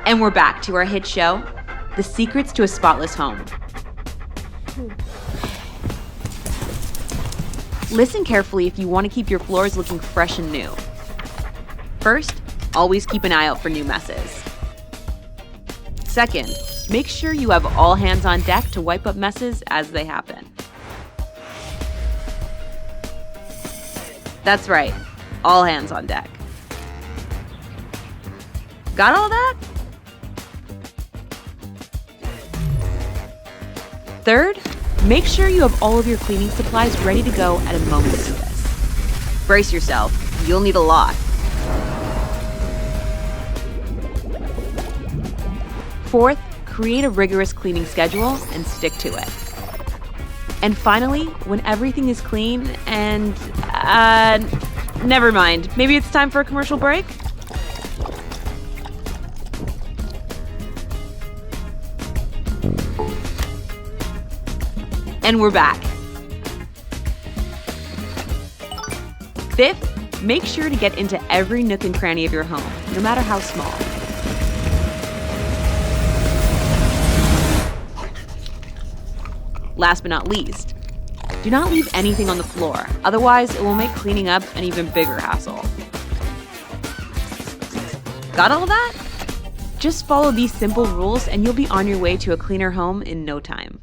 And we're back to our hit show, The Secrets to a Spotless Home. Listen carefully if you want to keep your floors looking fresh and new. First, always keep an eye out for new messes. Second, make sure you have all hands on deck to wipe up messes as they happen. That's right, all hands on deck. Got all that? Third, make sure you have all of your cleaning supplies ready to go at a moment's notice. Brace yourself, you'll need a lot. Fourth, create a rigorous cleaning schedule and stick to it. And finally, when everything is clean and, never mind, maybe it's time for a commercial break? And we're back. Fifth, make sure to get into every nook and cranny of your home, no matter how small. Last but not least, do not leave anything on the floor, otherwise it will make cleaning up an even bigger hassle. Got all that? Just follow these simple rules and you'll be on your way to a cleaner home in no time.